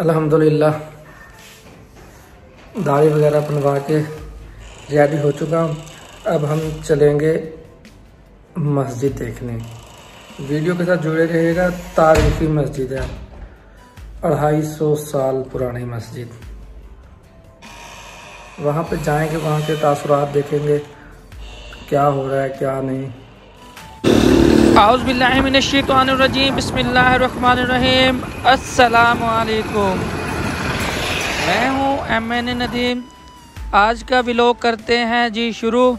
अल्हम्दुलिल्लाह दाढ़ी वगैरह बनवा के रेडी हो चुका हूँ। अब हम चलेंगे मस्जिद देखने। वीडियो के साथ जुड़े रहिएगा। तारीखी मस्जिद है, 250 साल पुरानी मस्जिद। वहाँ पे जाएंगे, वहाँ के तासुरात देखेंगे, क्या हो रहा है क्या नहीं। औज़ु बिल्लाहि मिनश्शैतानिर्रजीम, बिस्मिल्लाहिर्रहमानिर्रहीम। अस्सलामु अलैकुम, मैं हूँ MN नदीम। आज का व्लॉग करते हैं जी शुरू।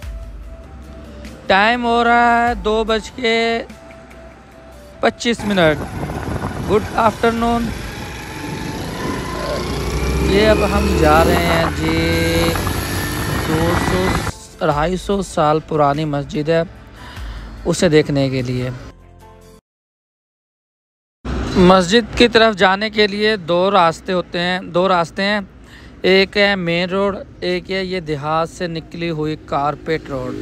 टाइम हो रहा है 2:25। Good afternoon. ये अब हम जा रहे हैं जी 250 साल पुरानी मस्जिद है, उसे देखने के लिए। मस्जिद की तरफ जाने के लिए दो रास्ते हैं। एक है मेन रोड, एक है ये देहात से निकली हुई कारपेट रोड।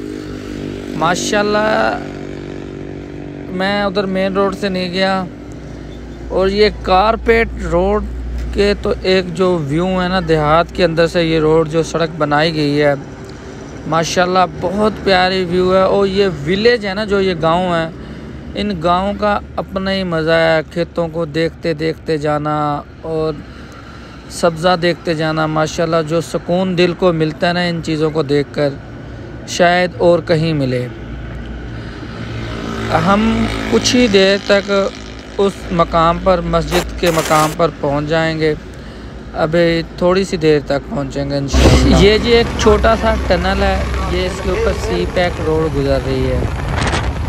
माशाल्लाह मैं उधर मेन रोड से नहीं गया, और ये कारपेट रोड के तो एक जो व्यू है ना, देहात के अंदर से ये रोड जो सड़क बनाई गई है, माशाल्लाह बहुत प्यारी व्यू है। और ये विलेज है ना, जो ये गांव है, इन गाँव का अपना ही मज़ा है। खेतों को देखते देखते जाना और सब्ज़ा देखते जाना, माशाल्लाह जो सुकून दिल को मिलता है ना इन चीज़ों को देखकर, शायद और कहीं मिले। हम कुछ ही देर तक उस मकाम पर, मस्जिद के मकाम पर पहुंच जाएंगे। अभी थोड़ी सी देर तक पहुंचेंगे इंशाअल्लाह। ये जी एक छोटा सा टनल है, ये इसके ऊपर सी पैक रोड गुजर रही है।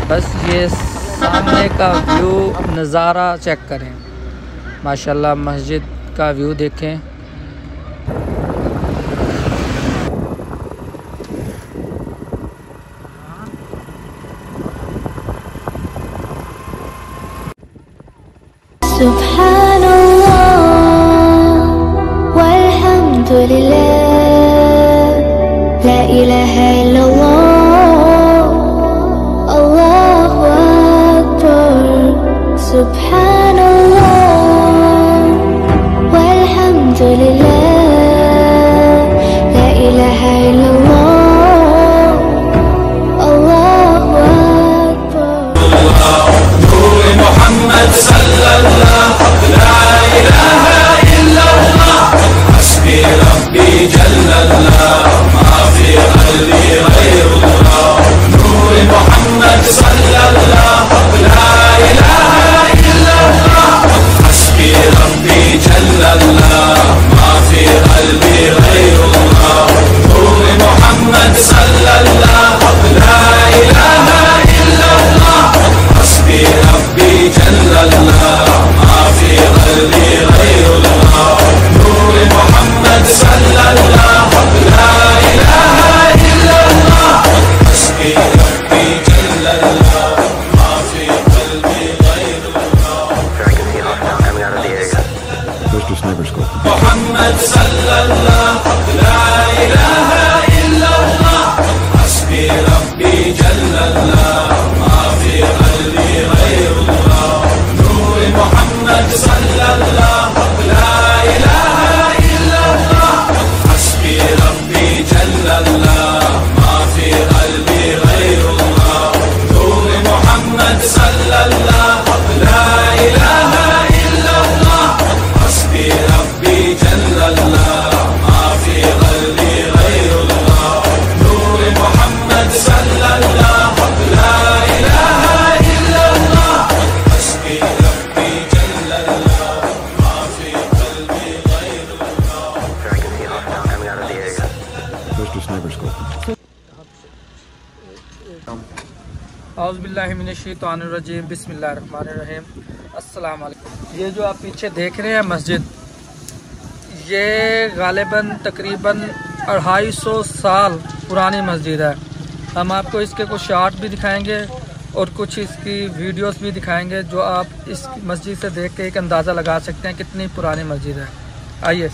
बस ये सामने का व्यू नज़ारा चेक करें, माशाल्लाह मस्जिद का व्यू देखें। सुब्हानल्लाह वल्हम्दुलिल्लाह, ला इलाहा इल्लल्लाह, अल्लाहु अकबर। सुब्हानल्लाह वल्हम्दुलिल्लाह, ला इलाहा इल्लल्लाह, अल्लाहु अकबर। नूर मोहम्मद सल्लल्लाहु, ला इलाहा इल्लल्लाह, हस्बी रब्बी जल्लल्लाह, मा फी क़ल्बी गैरुल्लाह। नूर मोहम्मद सल्लल्लाहु, ला इलाहा इल्लल्लाह, हस्बी रब्बी जल्लल्लाह, मा फी क़ल्बी गैरुल्लाह। नूर मोहम्मद सल्लल्लाहु, ला इलाहा इल्लल्लाह, हस्बी रब्बी जल्लल्लाह, मा फी क़ल्बी गैरुल्लाह। नूर मोहम्मद सल्लल्लाहु, ला इलाहा इल्लल्लाह, हस्बी रब्बी जल्लल्लाह, मा फी क़ल्बी गैरुल्लाह। मोहम्मद सल्लल्लाहु, ला इलाहा इल्लल्लाह, हस्बी रब्बी जल्लल्लाह, मा फी क़ल्बी गैरुल्लाह। नूर मोहम्मद सल्लल्लाहु, ला इलाहा इल्लल्लाह, हस्बी रब्बी जल्लल्लाह, मा फी क़ल्बी गैरुल्लाह। नूर मोहम्मद सल्लल्लाहु, ला इलाहा इल्लल्लाह, हस्बी रब्बी जल्लल्लाह, मा फी क़ल्बी गैरुल्लाह। नूर मोहम्मद सल्लल्लाहु, ला इलाहा इल्लल्लाह, हस्बी रब्बी जल्लल्लाह, मा फी क़ल्बी गैरुल्लाह। औज़ु बिल्लाहि मिनश्शैतानिर्रजीम, बिस्मिल्लाहिर्रहमानिर्रहीम। अस्सलाम वालेकुम। ये जो आप पीछे देख रहे हैं मस्जिद, ये गालिबन तकरीबन 250 साल पुरानी मस्जिद है। हम आपको इसके कुछ शॉट भी दिखाएंगे और कुछ इसकी वीडियोस भी दिखाएंगे, जो आप इस मस्जिद से देख के एक अंदाज़ा लगा सकते हैं कितनी पुरानी मस्जिद है। आइए।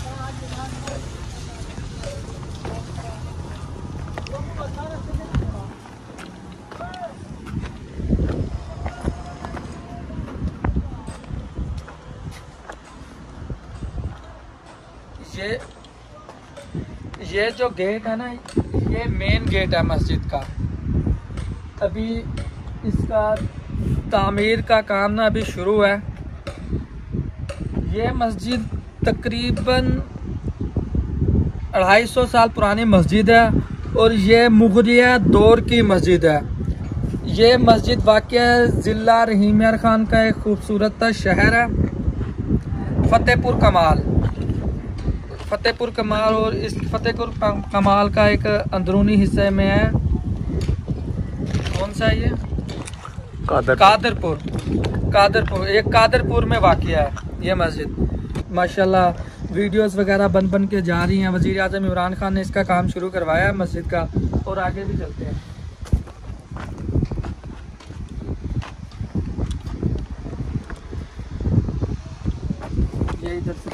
ये जो गेट है ना, ये मेन गेट है मस्जिद का। अभी इसका तामीर का काम ना अभी शुरू है। ये मस्जिद तकरीबन 250 साल पुरानी मस्जिद है और ये मुगलिया दौर की मस्जिद है। ये मस्जिद वाक़या ज़िला रहीम यार खान का एक खूबसूरत शहर है, फतेहपुर कमाल। और इस फतेहपुर कमाल का एक अंदरूनी हिस्से में है, कौन सा है ये? कादरपुर। ये कादरपुर में वाक़या है ये मस्जिद। माशाल्लाह वीडियोस वगैरह बन के जा रही हैं। वज़ीर आज़म इमरान खान ने इसका काम शुरू करवाया है मस्जिद का, और आगे भी चलते हैं। ये इधर से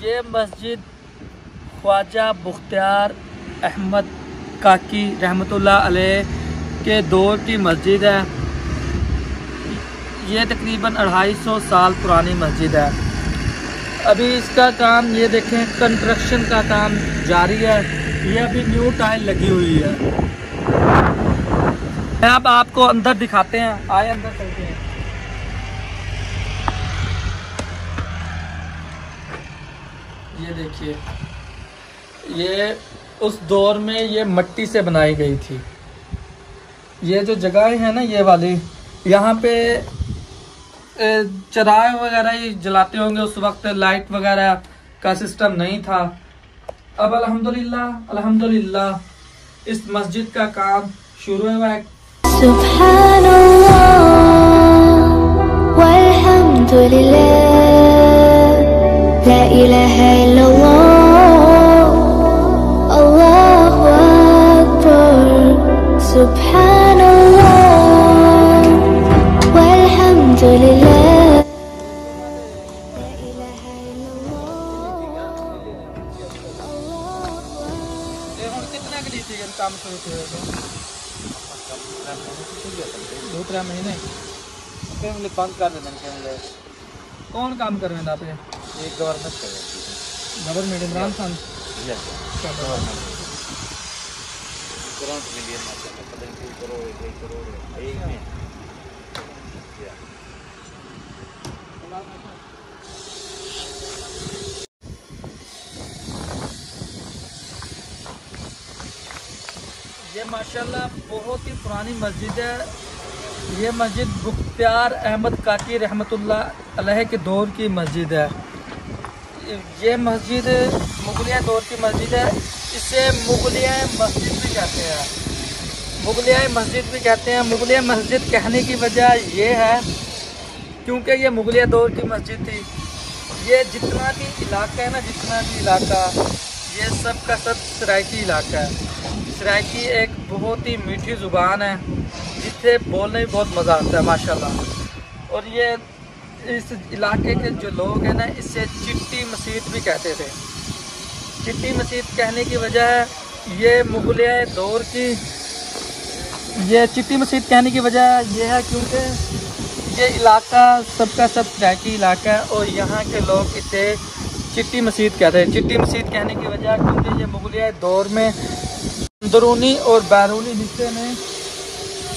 ये मस्जिद ख्वाजा बुख्तियार अहमद काकी रहमतुल्लाह अलैह के दौर की मस्जिद है। ये तकरीबन 250 साल पुरानी मस्जिद है। अभी इसका काम ये देखें, कंस्ट्रक्शन का काम जारी है। ये अभी न्यू टाइल लगी हुई है। अब आपको अंदर दिखाते हैं, आए अंदर चलते हैं। ये देखिए, ये उस दौर में ये मिट्टी से बनाई गई थी। ये जो जगह है ना, ये वाली, यहाँ पे चराग वगैरह ही जलाते होंगे। उस वक्त लाइट वगैरह का सिस्टम नहीं था। अब अल्हम्दुलिल्लाह इस मस्जिद का काम शुरू हुआ है। सुब्हानल्लाह वल्हम्दुलिल्लाह ला इलाहा इल्लल्लाह अल्लाहु अकबर सुब्हानल्लाह वल्हम्दुलिल्लाह ला इलाहा इल्लल्लाह ਹੁਣ कितना के लिए काम शुरू किया था? 2-3 महीने फैमिली बंद कर देना। कौन काम कर रहे हैं आप? ये गवर्नमेंट इमरान खान ये माशाल्लाह बहुत ही पुरानी मस्जिद है। ये मस्जिद बुख्तियार अहमद काकी रहमतुल्लाह अलैह के दौर की मस्जिद है। ये मस्जिद मुगलिया दौर की मस्जिद है। इसे मुगलिया मस्जिद भी कहते हैं। मुगलिया मस्जिद कहने की वजह ये है क्योंकि ये मुगलिया दौर की मस्जिद थी। ये जितना भी इलाका ये सब का सब सराइकी इलाका है। सराइकी एक बहुत ही मीठी ज़ुबान है जिससे बोलने में बहुत मज़ा आता है माशाल्लाह। और ये इस इलाके के जो लोग हैं ना, इससे चिट्टी मस्जिद भी कहते थे। चिट्टी मस्जिद कहने की वजह है ये मुगलिया दौर की, ये चिट्टी मस्जिद कहने की वजह यह है क्योंकि ये इलाका सबका सब सराइकी इलाका है और यहाँ के लोग इसे चिट्टी मस्जिद कहते हैं। चिट्टी मस्जिद कहने की वजह क्योंकि ये मुगलिया दौर में अंदरूनी और बैरूनी हिस्से में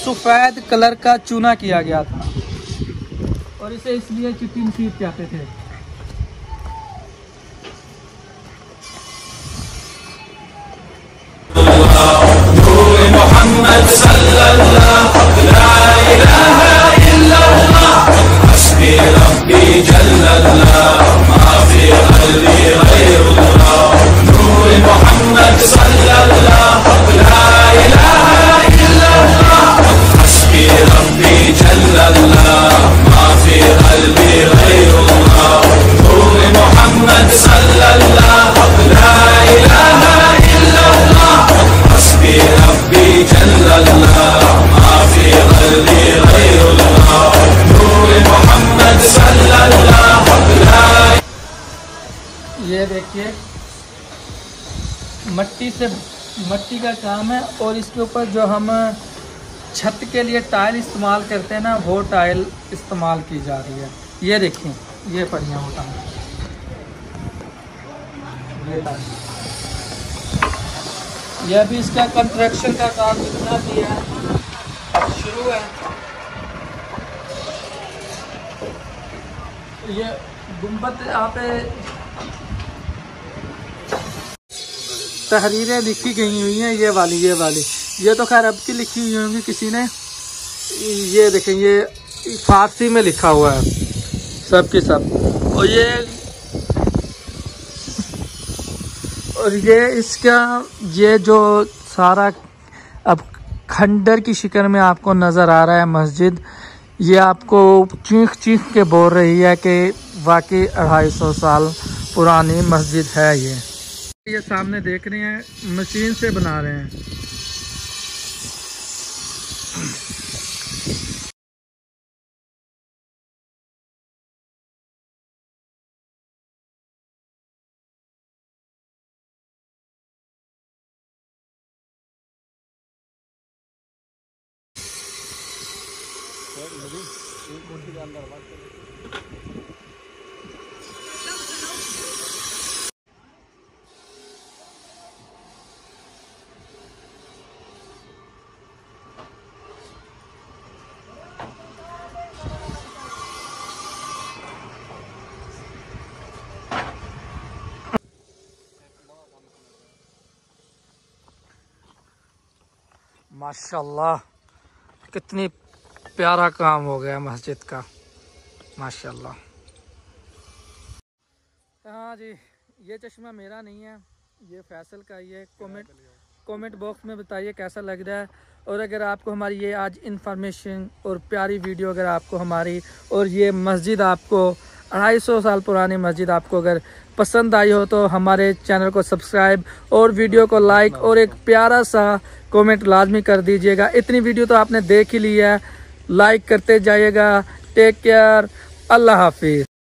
सफ़ेद कलर का चूना किया गया था और इसे इसलिए चिट्टी मस्जिद कहते थे। मोहम्मद सल्लल्लाहु ला इलाहा इल्लल्लाह हस्बी रब्बी जल्लल्लाह मा फी क़ल्बी गैरुल्लाह नूर मोहम्मद सल्लल्लाहु ला इलाहा इल्लल्लाह हस्बी रब्बी जल्लल्लाह मा फी क़ल्बी गैरुल्लाह नूर मोहम्मद सल्लल्लाहु ला इलाहा इल्लल्लाह हस्बी रब्बी जल्लल्लाह मा फी क़ल्बी गैरुल्लाह नूर ये देखिए मट्टी का काम है और इसके ऊपर जो हम छत के लिए टाइल इस्तेमाल करते हैं ना, वो टाइल इस्तेमाल की जा रही है। ये देखिए ये पड़ियाँ वो टाइल, ये अभी इसका कंस्ट्रक्शन का काम जितना भी है शुरू है। ये गुंबद यहाँ पे तहरीरें लिखी गई हुई हैं, ये वाली ये तो खैर अब की लिखी हुई होंगी किसी ने। ये देखें ये फारसी में लिखा हुआ है सब के सब। और ये इसका ये जो सारा अब खंडर की शिकल में आपको नज़र आ रहा है मस्जिद, ये आपको चीख चीख के बोल रही है कि वाकई 250 साल पुरानी मस्जिद है। ये सामने देख रहे हैं मशीन से बना रहे हैं। माशाल्लाह कितनी प्यारा काम हो गया मस्जिद का, माशाल्लाह। हाँ जी, ये चश्मा मेरा नहीं है, ये फैसल का। ये कमेंट बॉक्स में बताइए कैसा लग रहा है। और अगर आपको हमारी ये आज इन्फॉर्मेशन और प्यारी वीडियो अगर आपको हमारी और ये मस्जिद आपको 250 साल पुरानी मस्जिद आपको अगर पसंद आई हो तो हमारे चैनल को सब्सक्राइब और वीडियो को लाइक और एक प्यारा सा कमेंट लाजमी कर दीजिएगा। इतनी वीडियो तो आपने देख ही ली है, लाइक करते जाइएगा। टेक केयर, अल्लाह हाफिज़।